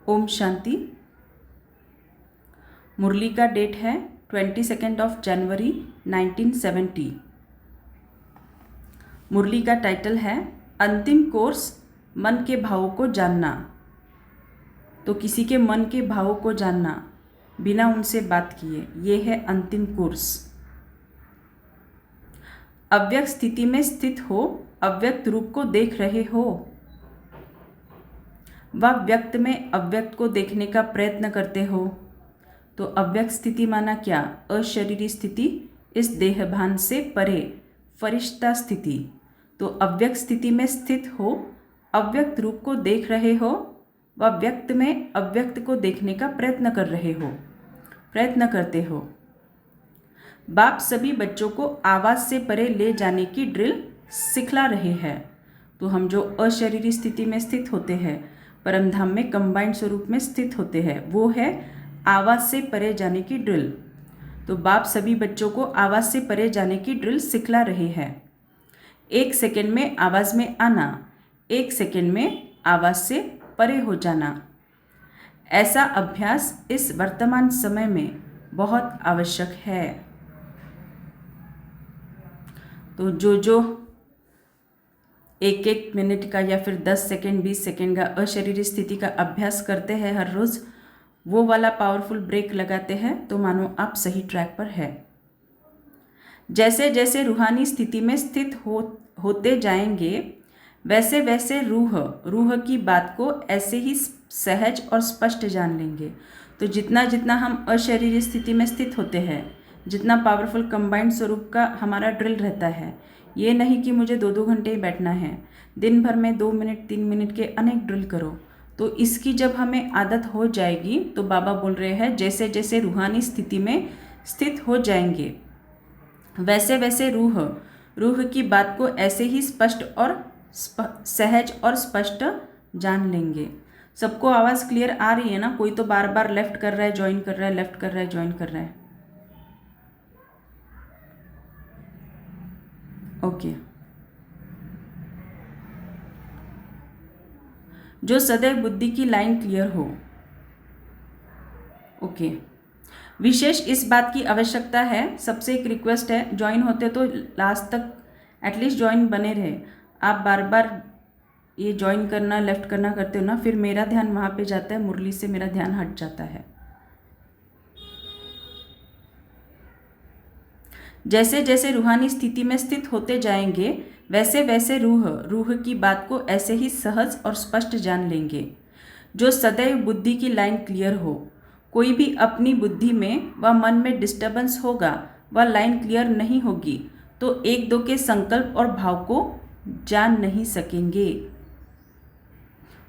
ओम शांति। मुरली का डेट है 22 जनवरी 1970। मुरली का टाइटल है अंतिम कोर्स मन के भावों को जानना। तो किसी के मन के भावों को जानना बिना उनसे बात किए, ये है अंतिम कोर्स। अव्यक्त स्थिति में स्थित हो, अव्यक्त रूप को देख रहे हो, व व्यक्त में अव्यक्त को देखने का प्रयत्न करते हो। तो अव्यक्त स्थिति माना क्या? अशरीरी स्थिति, इस देहभान से परे, फरिश्ता स्थिति। तो अव्यक्त स्थिति में स्थित हो, अव्यक्त रूप को देख रहे हो, व व्यक्त में अव्यक्त को देखने का प्रयत्न करते हो। बाप सभी बच्चों को आवाज़ से परे ले जाने की ड्रिल सिखला रहे हैं। तो हम जो अशरीरी स्थिति में स्थित होते हैं, परमधाम में कंबाइंड स्वरूप में स्थित होते हैं, वो है आवाज़ से परे जाने की ड्रिल। तो बाप सभी बच्चों को आवाज़ से परे जाने की ड्रिल सिखला रहे हैं। 1 सेकेंड में आवाज़ में आना, 1 सेकेंड में आवाज़ से परे हो जाना। ऐसा अभ्यास इस वर्तमान समय में बहुत आवश्यक है। तो जो 1 मिनट का या फिर 10 सेकेंड 20 सेकेंड का अशरीरी स्थिति का अभ्यास करते हैं हर रोज़, वो वाला पावरफुल ब्रेक लगाते हैं, तो मानो आप सही ट्रैक पर है। जैसे जैसे रूहानी स्थिति में स्थित होते जाएंगे, वैसे वैसे रूह की बात को ऐसे ही सहज और स्पष्ट जान लेंगे। तो जितना जितना हम अशरीरी स्थिति में स्थित होते हैं, जितना पावरफुल कंबाइंड स्वरूप का हमारा ड्रिल रहता है, ये नहीं कि मुझे 2-2 घंटे ही बैठना है, दिन भर में 2 मिनट 3 मिनट के अनेक ड्रिल करो। तो इसकी जब हमें आदत हो जाएगी, तो बाबा बोल रहे हैं जैसे जैसे रूहानी स्थिति में स्थित हो जाएंगे, वैसे वैसे रूह की बात को ऐसे ही स्पष्ट और सहज और स्पष्ट जान लेंगे। सबको आवाज़ क्लियर आ रही है ना? कोई तो बार बार लेफ्ट कर रहा है, ज्वाइन कर रहा है, लेफ्ट कर रहा है, ज्वाइन कर रहा है। ओके। जो सदैव बुद्धि की लाइन क्लियर हो। ओके। विशेष इस बात की आवश्यकता है, सबसे एक रिक्वेस्ट है, ज्वाइन होते तो लास्ट तक एटलीस्ट ज्वाइन बने रहे। आप बार बार ये ज्वाइन करना लेफ्ट करना करते हो ना, फिर मेरा ध्यान वहाँ पे जाता है, मुरली से मेरा ध्यान हट जाता है। जैसे जैसे रूहानी स्थिति में स्थित होते जाएंगे, वैसे वैसे रूह की बात को ऐसे ही सहज और स्पष्ट जान लेंगे। जो सदैव बुद्धि की लाइन क्लियर हो, कोई भी अपनी बुद्धि में व मन में डिस्टर्बेंस होगा, वह लाइन क्लियर नहीं होगी, तो 1-2 के संकल्प और भाव को जान नहीं सकेंगे।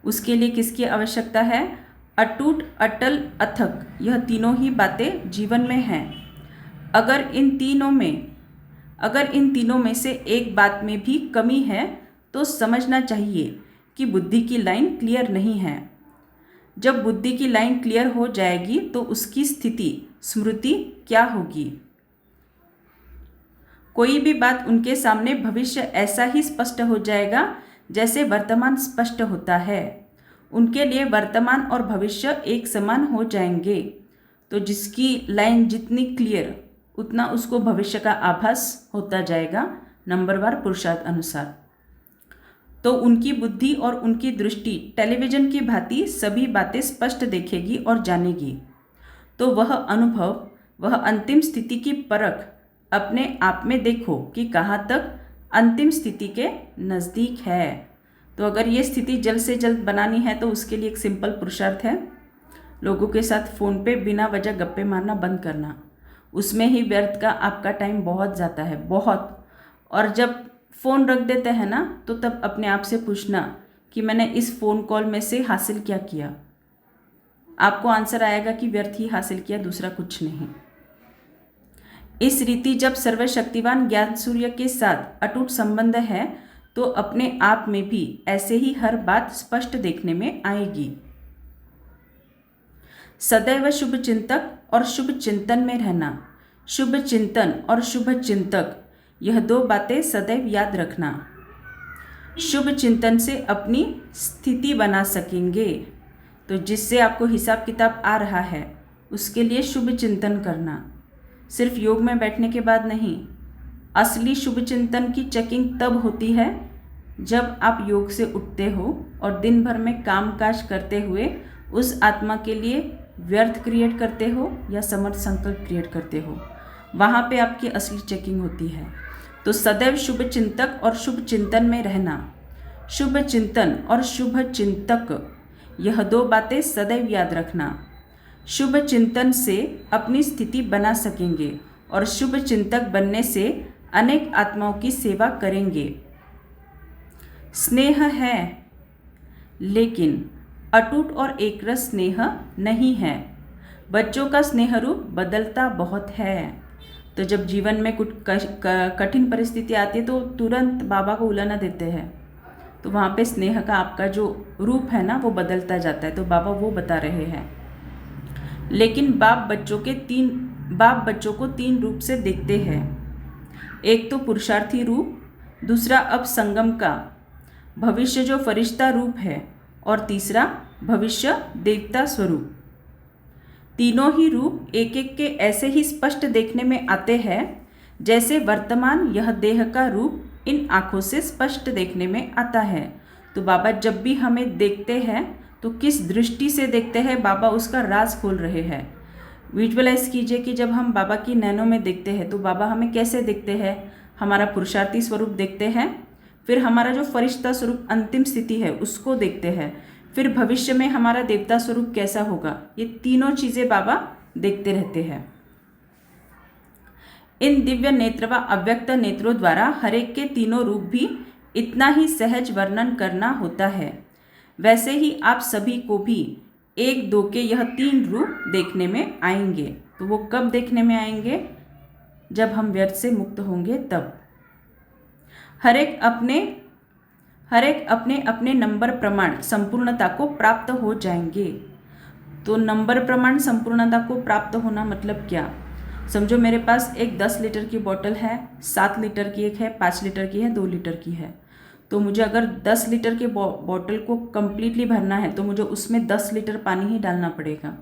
उसके लिए किसकी आवश्यकता है? अटूट, अटल, अथक, यह तीनों ही बातें जीवन में हैं। अगर इन तीनों में से एक बात में भी कमी है, तो समझना चाहिए कि बुद्धि की लाइन क्लियर नहीं है। जब बुद्धि की लाइन क्लियर हो जाएगी, तो उसकी स्थिति स्मृति क्या होगी? कोई भी बात उनके सामने भविष्य ऐसा ही स्पष्ट हो जाएगा जैसे वर्तमान स्पष्ट होता है। उनके लिए वर्तमान और भविष्य एक समान हो जाएंगे। तो जिसकी लाइन जितनी क्लियर, उतना उसको भविष्य का आभास होता जाएगा, नंबरवार पुरुषार्थ अनुसार। तो उनकी बुद्धि और उनकी दृष्टि टेलीविजन की भांति सभी बातें स्पष्ट देखेगी और जानेगी। तो वह अनुभव, वह अंतिम स्थिति की परख अपने आप में देखो कि कहाँ तक अंतिम स्थिति के नज़दीक है। तो अगर ये स्थिति जल्द से जल्द बनानी है, तो उसके लिए एक सिंपल पुरुषार्थ है, लोगों के साथ फ़ोन पे बिना वजह गप्पे मारना बंद करना। उसमें ही व्यर्थ का आपका टाइम बहुत जाता है, बहुत। और जब फ़ोन रख देते हैं ना, तो तब अपने आप से पूछना कि मैंने इस फ़ोन कॉल में से हासिल क्या किया। आपको आंसर आएगा कि व्यर्थ ही हासिल किया, दूसरा कुछ नहीं। इस रीति जब सर्वशक्तिवान ज्ञान सूर्य के साथ अटूट संबंध है, तो अपने आप में भी ऐसे ही हर बात स्पष्ट देखने में आएगी। सदैव शुभ चिंतक और शुभ चिंतन में रहना, शुभ चिंतन और शुभ चिंतक, यह 2 बातें सदैव याद रखना। शुभ चिंतन से अपनी स्थिति बना सकेंगे, तो जिससे आपको हिसाब किताब आ रहा है उसके लिए शुभ चिंतन करना, सिर्फ योग में बैठने के बाद नहीं। असली शुभ चिंतन की चेकिंग तब होती है जब आप योग से उठते हो और दिन भर में काम काज करते हुए उस आत्मा के लिए व्यर्थ क्रिएट करते हो या समर्थ संकल्प क्रिएट करते हो, वहाँ पे आपकी असली चेकिंग होती है। तो सदैव शुभ चिंतक और शुभ चिंतन में रहना, शुभ चिंतन और शुभ चिंतक, यह दो बातें सदैव याद रखना। शुभ चिंतन से अपनी स्थिति बना सकेंगे और शुभ चिंतक बनने से अनेक आत्माओं की सेवा करेंगे। स्नेह है लेकिन अटूट और एकरस स्नेह नहीं है। बच्चों का स्नेह रूप बदलता बहुत है। तो जब जीवन में कुछ कठिन परिस्थिति आती है तो तुरंत बाबा को उलाना देते हैं, तो वहाँ पे स्नेह का आपका जो रूप है ना वो बदलता जाता है। तो बाबा वो बता रहे हैं। लेकिन बाप बच्चों को तीन रूप से देखते हैं। एक तो पुरुषार्थी रूप, दूसरा अब संगम का भविष्य जो फरिश्ता रूप है, और तीसरा भविष्य देवता स्वरूप। तीनों ही रूप एक एक के ऐसे ही स्पष्ट देखने में आते हैं जैसे वर्तमान यह देह का रूप इन आँखों से स्पष्ट देखने में आता है। तो बाबा जब भी हमें देखते हैं तो किस दृष्टि से देखते हैं, बाबा उसका राज खोल रहे हैं। विजुअलाइज कीजिए कि जब हम बाबा की नैनों में देखते हैं तो बाबा हमें कैसे देखते हैं। हमारा पुरुषार्थी स्वरूप देखते हैं, फिर हमारा जो फरिश्ता स्वरूप अंतिम स्थिति है उसको देखते हैं, फिर भविष्य में हमारा देवता स्वरूप कैसा होगा, ये तीनों चीज़ें बाबा देखते रहते हैं। इन दिव्य नेत्र व अव्यक्त नेत्रों द्वारा हर एक के तीनों रूप भी इतना ही सहज वर्णन करना होता है। वैसे ही आप सभी को भी एक दो के यह तीन रूप देखने में आएंगे। तो वो कब देखने में आएंगे? जब हम व्यर्थ से मुक्त होंगे तब। हर एक अपने अपने नंबर प्रमाण संपूर्णता को प्राप्त हो जाएंगे। तो नंबर प्रमाण संपूर्णता को प्राप्त होना मतलब क्या? समझो मेरे पास एक 10 लीटर की बोतल है, 7 लीटर की एक है, 5 लीटर की है, 2 लीटर की है। तो मुझे अगर 10 लीटर की बोतल को कम्प्लीटली भरना है तो मुझे उसमें 10 लीटर पानी ही डालना पड़ेगा।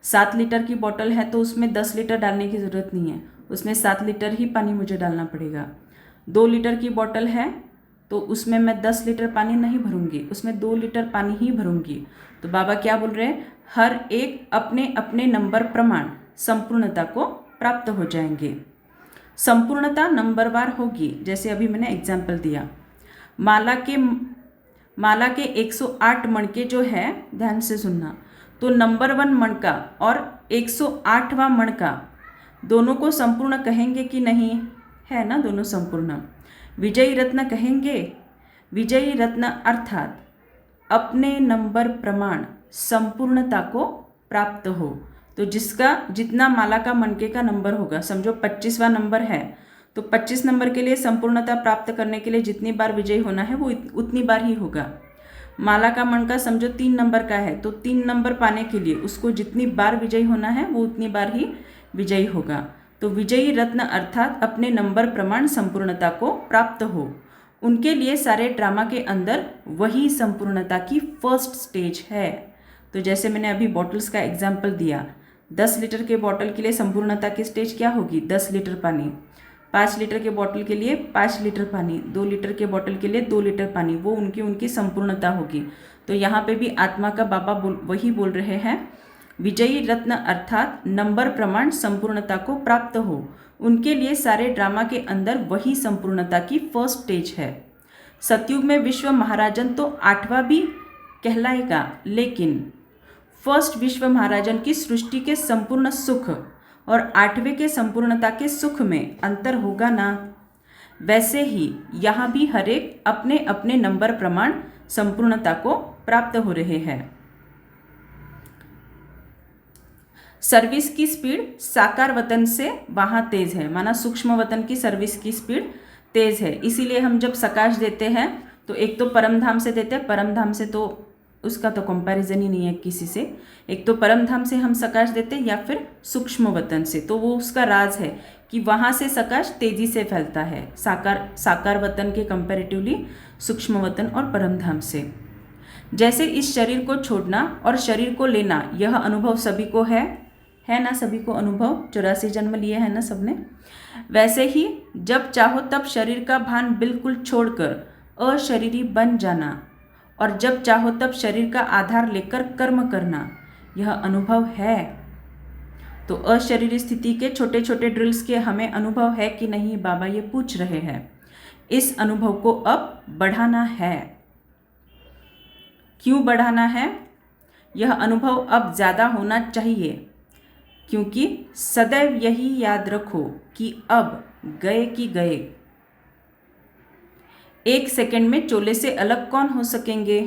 7 लीटर की बोतल है तो उसमें 10 लीटर डालने की ज़रूरत नहीं है, उसमें 7 लीटर ही पानी मुझे डालना पड़ेगा। 2 लीटर की बोतल है तो उसमें मैं 10 लीटर पानी नहीं भरूंगी, उसमें 2 लीटर पानी ही भरूंगी। तो बाबा क्या बोल रहे हैं? हर एक अपने अपने नंबर प्रमाण संपूर्णता को प्राप्त हो जाएंगे। संपूर्णता नंबरवार होगी। जैसे अभी मैंने एग्जाम्पल दिया, माला के 108 मणके जो है, ध्यान से सुनना, तो नंबर 1 मणका और 108वां मणका दोनों को संपूर्ण कहेंगे कि नहीं? है ना, दोनों संपूर्ण। विजयी रत्न कहेंगे। विजयी रत्न अर्थात अपने नंबर प्रमाण संपूर्णता को प्राप्त हो। तो जिसका जितना माला का मणके का नंबर होगा, समझो 25वां नंबर है, तो 25 नंबर के लिए संपूर्णता प्राप्त करने के लिए जितनी बार विजयी होना है वो उतनी बार ही होगा। माला का मणका समझो 3 नंबर का है, तो 3 नंबर पाने के लिए उसको जितनी बार विजयी होना है वो उतनी बार ही विजयी होगा। तो विजयी रत्न अर्थात अपने नंबर प्रमाण संपूर्णता को प्राप्त हो, उनके लिए सारे ड्रामा के अंदर वही संपूर्णता की फर्स्ट स्टेज है। तो जैसे मैंने अभी बॉटल्स का एग्जाम्पल दिया, 10 लीटर के बॉटल के लिए संपूर्णता की स्टेज क्या होगी? 10 लीटर पानी। 5 लीटर के बॉटल के लिए 5 लीटर पानी, 2 लीटर के बॉटल के लिए 2 लीटर पानी, वो उनकी संपूर्णता होगी। तो यहाँ पे भी आत्मा का बाबा वही बोल रहे हैं, विजयी रत्न अर्थात नंबर प्रमाण संपूर्णता को प्राप्त हो, उनके लिए सारे ड्रामा के अंदर वही संपूर्णता की फर्स्ट स्टेज है। सतयुग में विश्व महाराजन तो 8वां भी कहलाएगा, लेकिन फर्स्ट विश्व महाराजन की सृष्टि के संपूर्ण सुख और 8वें के संपूर्णता के सुख में अंतर होगा ना। वैसे ही यहाँ भी हर एक अपने अपने नंबर प्रमाण संपूर्णता को प्राप्त हो रहे हैं। सर्विस की स्पीड साकार वतन से वहाँ तेज है, माना सूक्ष्म वतन की सर्विस की स्पीड तेज है। इसीलिए हम जब सकाश देते हैं तो एक तो परम धाम से देते हैं, परम धाम से तो उसका तो कंपैरिजन ही नहीं है किसी से। एक तो परम धाम से हम सकाश देते हैं या फिर सूक्ष्म वतन से, तो वो उसका राज है कि वहाँ से सकाश तेजी से फैलता है, साकार वतन के कंपैरेटिवली सूक्ष्म वतन और परम धाम से। जैसे इस शरीर को छोड़ना और शरीर को लेना, यह अनुभव सभी को है ना, सभी को अनुभव, 84 जन्म लिए हैं ना सबने। वैसे ही जब चाहो तब शरीर का भान बिल्कुल छोड़कर अशरीरी बन जाना और जब चाहो तब शरीर का आधार लेकर कर्म करना, यह अनुभव है। तो अशरीरी स्थिति के छोटे छोटे ड्रिल्स के हमें अनुभव है कि नहीं, बाबा ये पूछ रहे हैं। इस अनुभव को अब बढ़ाना है। क्यों बढ़ाना है? यह अनुभव अब ज़्यादा होना चाहिए, क्योंकि सदैव यही याद रखो कि अब गए कि गए। 1 सेकंड में चोले से अलग कौन हो सकेंगे?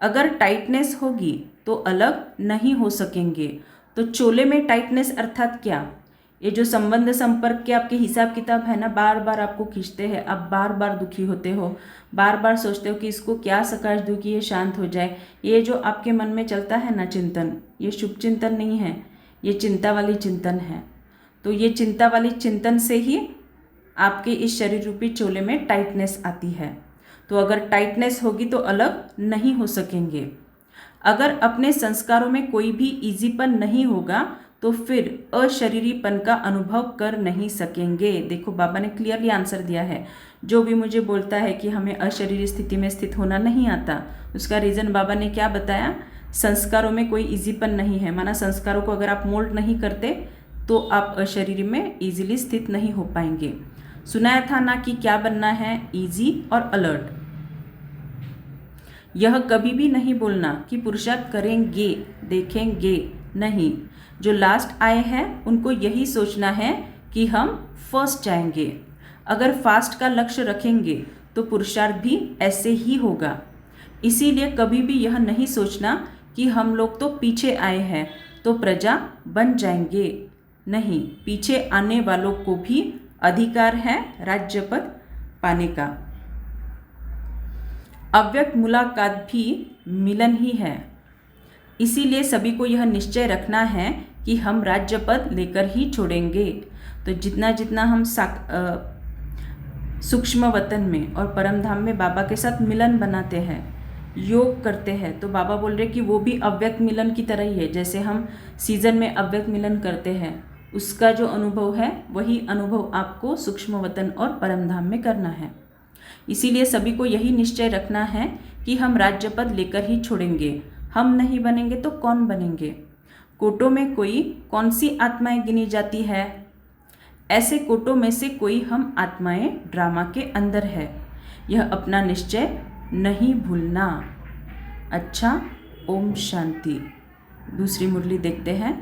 अगर टाइटनेस होगी तो अलग नहीं हो सकेंगे। तो चोले में टाइटनेस अर्थात क्या? ये जो संबंध संपर्क के आपके हिसाब किताब है ना, बार बार आपको खींचते हैं, आप बार बार दुखी होते हो, बार बार सोचते हो कि इसको क्या सकाश दूँ कि ये शांत हो जाए। ये जो आपके मन में चलता है ना चिंतन, ये शुभ चिंतन नहीं है, ये चिंता वाली चिंतन है। तो ये चिंता वाली चिंतन से ही आपके इस शरीर रूपी चोले में टाइटनेस आती है। तो अगर टाइटनेस होगी तो अलग नहीं हो सकेंगे। अगर अपने संस्कारों में कोई भी ईजीपन नहीं होगा तो फिर अशरीरीपन का अनुभव कर नहीं सकेंगे। देखो बाबा ने क्लियरली आंसर दिया है। जो भी मुझे बोलता है कि हमें अशरीरी स्थिति में स्थित होना नहीं आता, उसका रीज़न बाबा ने क्या बताया? संस्कारों में कोई ईजीपन नहीं है। माना संस्कारों को अगर आप मोल्ड नहीं करते तो आप अशरीरी में ईजिली स्थित नहीं हो पाएंगे। सुनाया था ना कि क्या बनना है? ईजी और अलर्ट। यह कभी भी नहीं बोलना कि पुरुषार्थ करेंगे, देखेंगे, नहीं। जो लास्ट आए हैं उनको यही सोचना है कि हम फर्स्ट जाएंगे। अगर फास्ट का लक्ष्य रखेंगे तो पुरुषार्थ भी ऐसे ही होगा। इसीलिए कभी भी यह नहीं सोचना कि हम लोग तो पीछे आए हैं तो प्रजा बन जाएंगे। नहीं, पीछे आने वालों को भी अधिकार है राज्य पद पाने का। अव्यक्त मुलाकात भी मिलन ही है। इसीलिए सभी को यह निश्चय रखना है कि हम राज्य पद लेकर ही छोड़ेंगे। तो जितना जितना हम सूक्ष्म वतन में और परम धाम में बाबा के साथ मिलन बनाते हैं, योग करते हैं, तो बाबा बोल रहे कि वो भी अव्यक्त मिलन की तरह ही है। जैसे हम सीजन में अव्यक्त मिलन करते हैं, उसका जो अनुभव है वही अनुभव आपको सूक्ष्म वतन और परम धाम में करना है। इसीलिए सभी को यही निश्चय रखना है कि हम राज्य पद लेकर ही छोड़ेंगे। हम नहीं बनेंगे तो कौन बनेंगे? कोटों में कोई कौन सी आत्माएं गिनी जाती है? ऐसे कोटों में से कोई हम आत्माएं ड्रामा के अंदर है। यह अपना निश्चय नहीं भूलना। अच्छा, ओम शांति। दूसरी मुरली देखते हैं।